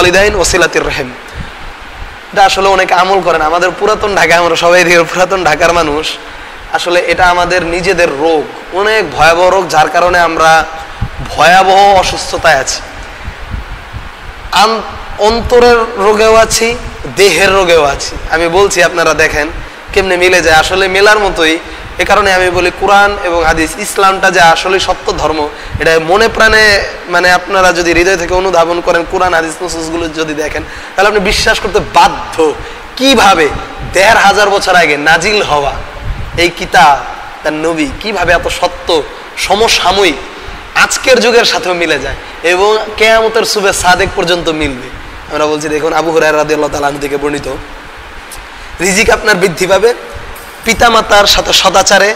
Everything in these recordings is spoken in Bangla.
ওয়ালিদাইন ওয়া সিলাতির রহিম। এটা আসলে অনেকে আমল করেন, আমাদের পুরাতন ঢাকায়, আমরা সবাই পুরাতন ঢাকার মানুষ, আসলে এটা আমাদের নিজেদের রোগ, অনেক ভয়াবহ রোগ, যার কারণে আমরা ভয়াবহ অসুস্থতায় আছি। অন্তরের রোগেও আছি, দেহের রোগেও আছি। আমি বলছি, আপনারা দেখেন কেমনে মিলে যায়, আসলে মেলার মতোই। এ কারণে আমি বলি কোরআন এবং হাদিস, ইসলামটা যে আসলে সত্য ধর্ম, এটা মনে প্রাণে মানে আপনারা যদি হৃদয় থেকে অনুধাবন করেন, কোরআন হাদিস নুসুসগুলো যদি দেখেন, তাহলে আপনি বিশ্বাস করতে বাধ্য কিভাবে ১৫০০ বছর আগে নাজিল হওয়া এই কিতাব, তার নবী, কিভাবে এত সত্য সমসাময়িক আজকের যুগের সাথেও মিলে যায় এবং কিয়ামতের সুবে সাদেক পর্যন্ত মিলবে। আমরা বলছি, দেখুন আবু হুরায়রা রাদিয়াল্লাহু তাআলা আনহু থেকে বর্ণিত, রিজিক আপনার বৃদ্ধি পাবে পিতামাতার সাথে সদাচারে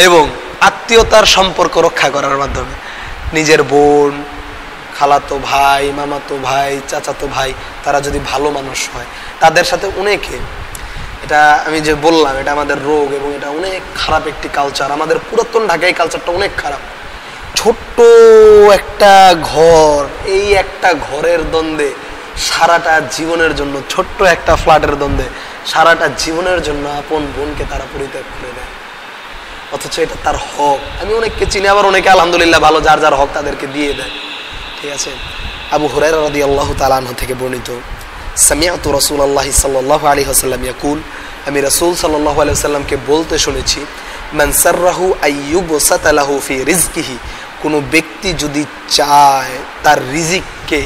এবং আত্মীয়তার সম্পর্ক রক্ষা করার মাধ্যমে। নিজের বোন, খালাতো ভাই, মামাতো ভাই, চাচাতো ভাই, তারা যদি ভালো মানুষ হয়, তাদের সাথে অনেকে, এটা আমি যে বললাম, এটা আমাদের রোগ এবং এটা অনেক খারাপ একটি কালচার। আমাদের পুরাতন ঢাকায় কালচারটা অনেক খারাপ। ছোট্ট একটা ঘর, এই একটা ঘরের দ্বন্দ্বে সারাটা জীবনের জন্য, ছোট্ট একটা ফ্ল্যাটের দ্বন্দ্বে সারাটা জীবনের জন্য আপন বোনকে তারা পরিত্যাগ করে দেয়, অথচ এটা তার হক। আমি অনেককে চিনি, আবার অনেকে আলহামদুলিল্লাহ ভালো, যার যার হক তাদেরকে দিয়ে দেয়। ঠিক আছে। আবু হুরায়রা রাদিয়াল্লাহু তাআলা আনহু থেকে বর্ণিত, সামিআতু রাসূলুল্লাহ সাল্লাল্লাহু আলাইহি ওয়াসাল্লাম ইয়াকুল, আমি রাসূল সাল্লাল্লাহু আলাইহি ওয়াসাল্লামকে বলতে শুনেছি, মান সাররাহু আইয়ুবসাতা লাহু ফি রিজকিহি, কোনো ব্যক্তি যদি চায় তার রিজিককে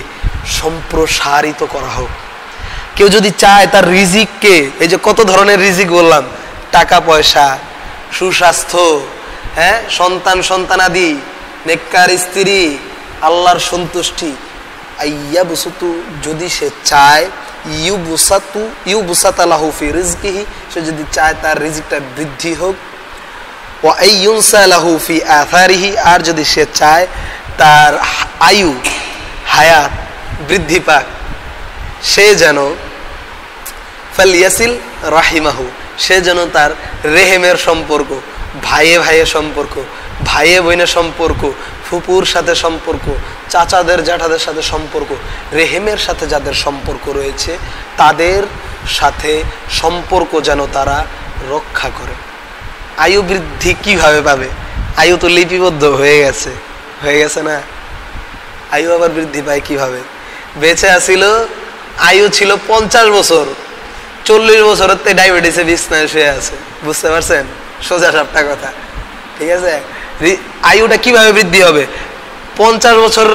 সম্প্রসারিত করা হোক, কেউ যদি চায় তার রিজিককে, এই যে কত ধরনের রিজিক বললাম, টাকা পয়সা, সুস্বাস্থ্য, হ্যাঁ, সন্তান সন্তানাদি, নেককার স্ত্রী, আল্লাহর সন্তুষ্টি, আইয়াবসুতু, যদি সে চায়, ইউবসাতা লাহু ফি রিজকিহি, সে যদি চায় তার রিজিকটা বৃদ্ধি হোক, ওয়া আইয়ুনসা লাহু ফি আথারিহি, আর যদি সে চায় তার আয়ু, হায়াত বৃদ্ধি পাক, সে যেন ফালিয়াসিল রাহিমাহু, সে যেন তার রেহেমের সম্পর্ক, ভাইয়ে ভাইয়ে সম্পর্ক, ভাইয়ে বোনের সম্পর্ক, ফুপুর সাথে সম্পর্ক, চাচাদের জ্যাঠাদের সাথে সম্পর্ক, রেহেমের সাথে যাদের সম্পর্ক রয়েছে তাদের সাথে সম্পর্ক যেন তারা রক্ষা করে। আয়ু বৃদ্ধি কিভাবে পাবে? আয়ু তো লিপিবদ্ধ হয়ে গেছে না? আয়ু আবার বৃদ্ধি পায় কিভাবে? বেঁচে আসিল, আয়ু ছিল 50 বছর, 40 বছরের ডায়াবেটিসে বিছনায় শুয়ে আছে। বুঝতে পারছেন? সোজা সাপটা কথা। ঠিক আছে। আয়ুটা কিভাবে বৃদ্ধি হবে? 50 বছর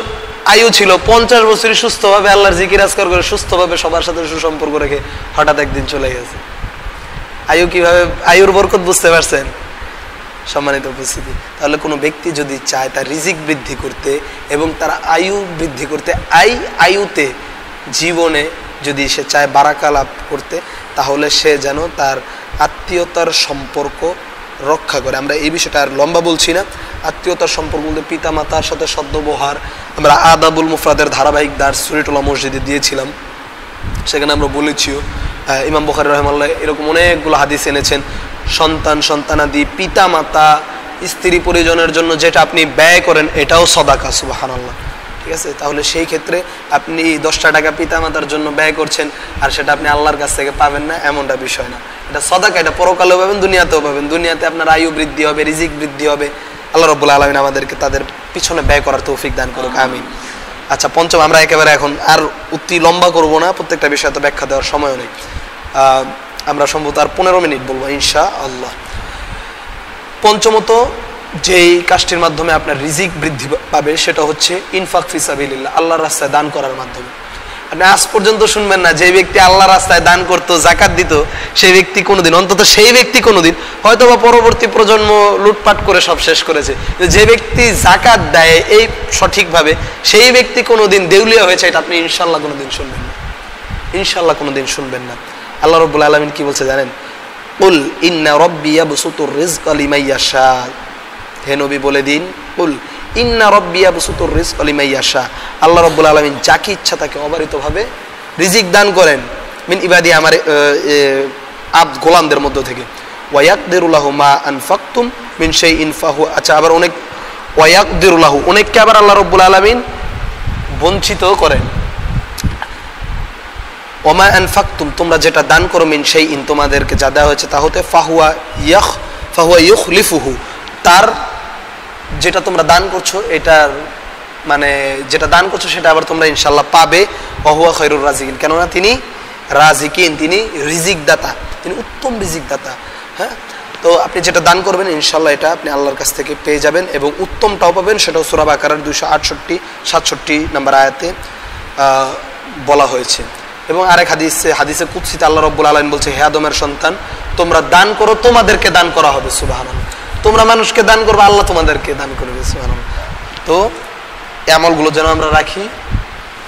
আয়ু ছিল, 50 বছরই সুস্থভাবে আল্লাহর জিকির আজকার করে সুস্থভাবে সবার সাথে সুসম্পর্ক রেখে হঠাৎ একদিন চলে গেছে। আয়ু কিভাবে? আয়ুর বরকত বুঝতে পারছেন সম্মানিত উপস্থিতি? তাহলে কোনো ব্যক্তি যদি চায় তার রিজিক বৃদ্ধি করতে এবং তার আয়ু বৃদ্ধি করতে, আয়ুতে জীবনে যদি সে চায় বারাকা লাভ করতে, তাহলে সে যেন তার আত্মীয়তার সম্পর্ক রক্ষা করে। আমরা এই বিষয়টা আর লম্বা বলছি না। আত্মীয়তার সম্পর্ক বলতে পিতা মাতার সাথে সদ্ব্যবহার, আমরা আদাবুল মুফরাদের ধারাবাহিক দার্স সুরিটোলা মসজিদে দিয়েছিলাম, সেখানে আমরা বলেছিও। ইমাম বুখারী রাহিমাহুল্লাহ এরকম অনেকগুলো হাদিস এনেছেন। সন্তান সন্তানাদি, পিতা মাতা, স্ত্রী পরিজনের জন্য যেটা আপনি ব্যয় করেন এটাও সদাকা। সুবহানাল্লাহ। ঠিক আছে। তাহলে সেই ক্ষেত্রে আপনি 10টা টাকা পিতা মাতার জন্য ব্যয় করছেন আর সেটা আপনি আল্লাহর কাছ থেকে পাবেন না, এমনটা বিষয় না। এটা সদাকা, এটা পরকালেও পাবেন, দুনিয়াতেও পাবেন। দুনিয়াতে আপনার আয়ু বৃদ্ধি হবে, রিজিক বৃদ্ধি হবে। আল্লাহ রাব্বুল আলামিন আমাদেরকে তাদের পিছনে ব্যয় করার তৌফিক দান করুক, আমিন। আচ্ছা, পঞ্চম, আমরা একেবারে এখন আর অতি লম্বা করব না, প্রত্যেকটা বিষয়ে তো ব্যাখ্যা দেওয়ার সময় নেই। আমরা সম্ভবত আর 15 মিনিট বলবো ইনশাআল্লাহ। পঞ্চমত যেই কাজটির মাধ্যমে আপনার রিজিক বৃদ্ধি পাবে সেটা হচ্ছে ইনফাক ফি সাবিলিল্লাহ, আল্লাহর রাস্তায় দান করার মাধ্যমে। আপনি আজ পর্যন্ত শুনবেন না যে ব্যক্তি আল্লাহর রাস্তায় দান করতো, যাকাত দিত, সেই ব্যক্তি কোনোদিন, অন্তত সেই ব্যক্তি কোনোদিন, হয়তো বা পরবর্তী প্রজন্ম লুটপাট করে সব শেষ করেছে, যে ব্যক্তি যাকাত দেয় এই সঠিকভাবে, সেই ব্যক্তি কোনোদিন দেউলিয়া হয়েছে, এটা আপনি ইনশাআল্লাহ কোনোদিন শুনবেন না। ইনশাআল্লাহ কোনোদিন শুনবেন না। আল্লাহ রাব্বুল আলামিন কি বলছে জানেন? কুল ইন্না রাব্বি ইয়াবসুতুর রিজকা লিমান ইয়াশা, হে নবী বলে দিন, কুল ইন্না রাব্বি ইয়াবসুতুর রিজকা লিমান ইয়াশা, আল্লাহ রাব্বুল আলামিন যাকে ইচ্ছা তাকে অবারিতভাবে রিজিক দান করেন, মিন ইবাদি, আমার আব্দ গোলামদের মধ্য থেকে। ওয়া ইয়াকদিরু লাহু মা আনফাকতুম মিন শাইইন ফাহু, আচ্ছা, আবার অনেক ওয়া ইয়াকদিরু লাহু, অনেককে আবার আল্লাহ রাব্বুল আলামিন বঞ্চিত করেন। ওমা আনফাকতুম, তোমরা যেটা দান করো মিন শাইইন, তোমাদেরকে যা দেওয়া হয়েছে তা হতে ফাহুয়া ইউখলিফুহু, তার যেটা তোমরা দান করছো এটার মানে যেটা দান করছো সেটা আবার তোমরা ইনশাআল্লাহ পাবে। ওয়াহুয়া খায়রুর রাজিকিন, কেননা তিনি রাজিকিন, তিনি রিজিক দাতা, তিনি উত্তম রিজিক দাতা। হ্যাঁ, তো আপনি যেটা দান করবেন ইনশাআল্লাহ এটা আপনি আল্লাহর কাছ থেকে পেয়ে যাবেন এবং উত্তমটাও পাবেন। সেটাও সূরা বাকারার 268-67 নম্বর আয়াতে বলা হয়েছে। এবং আরেক হাদিসে কুদসিতে আল্লাহ রাব্বুল আলামিন বলছে, হে আদমের সন্তান, তোমরা দান করো, তোমাদেরকে দান করা হবে। সুবহানাল্লাহ, তোমরা মানুষকে দান করবে, আল্লাহ তোমাদেরকে দান করবে। সুবহানাল্লাহ। তো এই আমলগুলো যেন আমরা রাখি,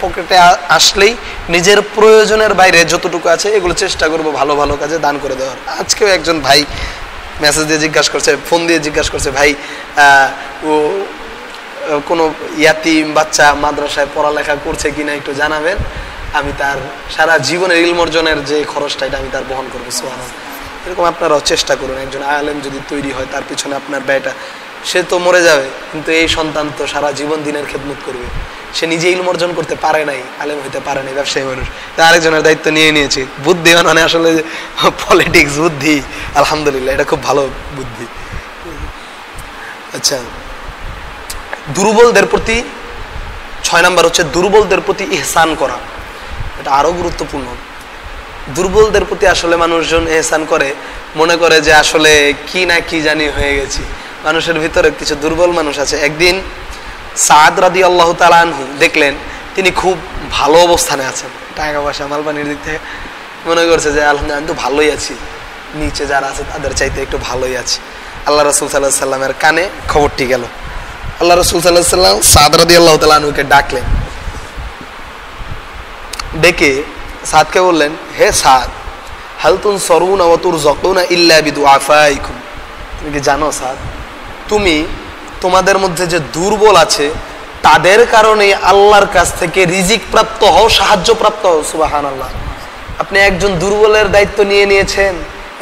পকেটে আসলেই নিজের প্রয়োজনের বাইরে যতটুকু আছে এগুলো চেষ্টা করবো ভালো ভালো কাজে দান করে দেওয়ার। আজকেও একজন ভাই মেসেজ দিয়ে জিজ্ঞাসা করছে, ফোন দিয়ে জিজ্ঞাসা করছে, ভাই ও কোনো ইয়াতিম বাচ্চা মাদ্রাসায় পড়ালেখা করছে কিনা একটু জানাবেন, আমি তার সারা জীবনের ইলম অর্জনের যে খরচটা এটা আমি তার বহন করবো। সুবহানাল্লাহ। এরকম আপনারাও চেষ্টা করুন, একজন আলেম যদি তৈরি হয় তার পিছনে আপনার ব্যয়টা, সে তো মরে যাবে কিন্তু এই সন্তান তো সারা জীবন দিনের খেদমত করবে। সে নিজে ইলম অর্জন করতে পারে নাই, আলেম হইতে পারে নাই, ব্যবসায়ী মানুষ, তা আরেকজনের দায়িত্ব নিয়ে নিয়েছে। বুদ্ধিমান মানে আসলে পলিটিক্স বুদ্ধি, আলহামদুলিল্লাহ এটা খুব ভালো বুদ্ধি। আচ্ছা, দুর্বলদের প্রতি 6 নাম্বার হচ্ছে দুর্বলদের প্রতি ইহসান করা। এটা আরো গুরুত্বপূর্ণ। দুর্বলদের প্রতি আসলে মানুষজন ইহসান করে, মনে করে যে আসলে কি না কি জানি হয়ে গেছি। মানুষের ভিতরে কিছু দুর্বল মানুষ আছে। একদিন সাদ রাদিয়াল্লাহু তাআলা আনহু দেখলেন তিনি খুব ভালো অবস্থানে আছেন, টাকা পয়সা মালপানির দিক থেকে মনে করছে যে আলহামদুলিল্লাহ আমি তো ভালোই আছি, নিচে যারা আছে তাদের চাইতে একটু ভালোই আছি। আল্লাহ রাসূল সাল্লাল্লাহু আলাইহি সাল্লামের কানে খবরটি গেল। আল্লাহ রাসূল সাল্লাল্লাহু আলাইহি সাল্লাম সাদ রাদিয়াল্লাহু তাআলা আনহুকে ডাকলেন, ডেকে সাদকে বললেন, হে সাদ, হাল তুনসারুনা ওয়া তুরযাকুনা ইল্লা বিদুআফাইকুম, তুমি কি জানো সাদ, তুমি তোমাদের মধ্যে যে দুর্বল আছে তাদের কারণে আল্লাহর কাছ থেকে রিজিক প্রাপ্ত হও, সাহায্য প্রাপ্ত হও। সুবহানাল্লাহ। আপনি একজন দুর্বলের দায়িত্ব নিয়ে নিয়েছেন,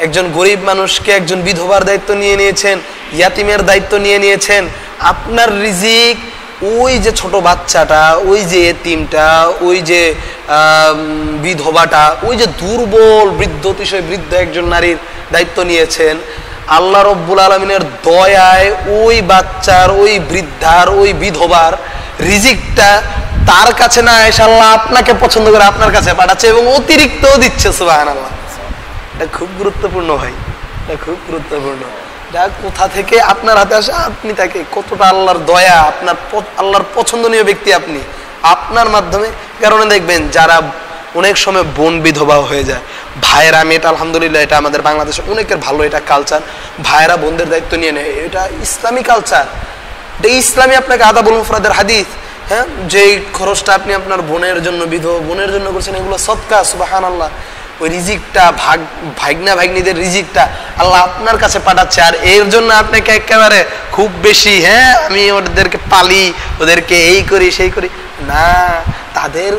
একজন গরিব মানুষকে, একজন বিধবার দায়িত্ব নিয়ে নিয়েছেন, ইয়াতিমের দায়িত্ব নিয়ে নিয়েছেন। আপনার রিজিক ওই যে ছোট বাচ্চাটা, ওই যে এতিমটা, ওই যে বিধবাটা, ওই যে দুর্বল বৃদ্ধ, অতিশয় বৃদ্ধ একজন নারীর দায়িত্ব নিয়েছেন। আল্লাহ রব্বুল আলমিনের দয়ায় ওই বাচ্চার, ওই বৃদ্ধার, ওই বিধবার রিজিকটা তার কাছে না এসে আল্লাহ আপনাকে পছন্দ করে আপনার কাছে পাঠাচ্ছে এবং অতিরিক্ত দিচ্ছে। সুবহানাল্লাহ। এটা খুব গুরুত্বপূর্ণ ভাই, এটা খুব গুরুত্বপূর্ণ। এটা কোথা থেকে আপনার হাতে আসে, আপনি তাকে কতটা আল্লাহর দয়া, আপনার আল্লাহর পছন্দনীয় ব্যক্তি আপনি, আপনার মাধ্যমে। কারণে দেখবেন যারা অনেক সময় বোন বিধবা হয়ে যায়, ভাইয়েরা, আমি এটা আলহামদুলিল্লাহ এটা আমাদের বাংলাদেশে অনেকের ভালো এটা কালচার, ভাইয়েরা বোনদের দায়িত্ব নিয়ে নেয়, এটা ইসলামী কালচার, এটা ইসলামী আপনাকে আদাবুল মুফরাদের হাদিস। হ্যাঁ, যেই খরচটা আপনি আপনার বোনের জন্য, বিধবা বোনের জন্য করছেন, এগুলো সদকা। সুবহানাল্লাহ। ওই রিজিকটা ভাগনা ভাগ্নিদের রিজিকটা আল্লাহ আপনার কাছে পাঠাচ্ছে, আর এর জন্য আপনাকে একেবারে খুব বেশি, হ্যাঁ আমি ওদেরকে পালি, ওদেরকে এই করি সেই করি না, তাদের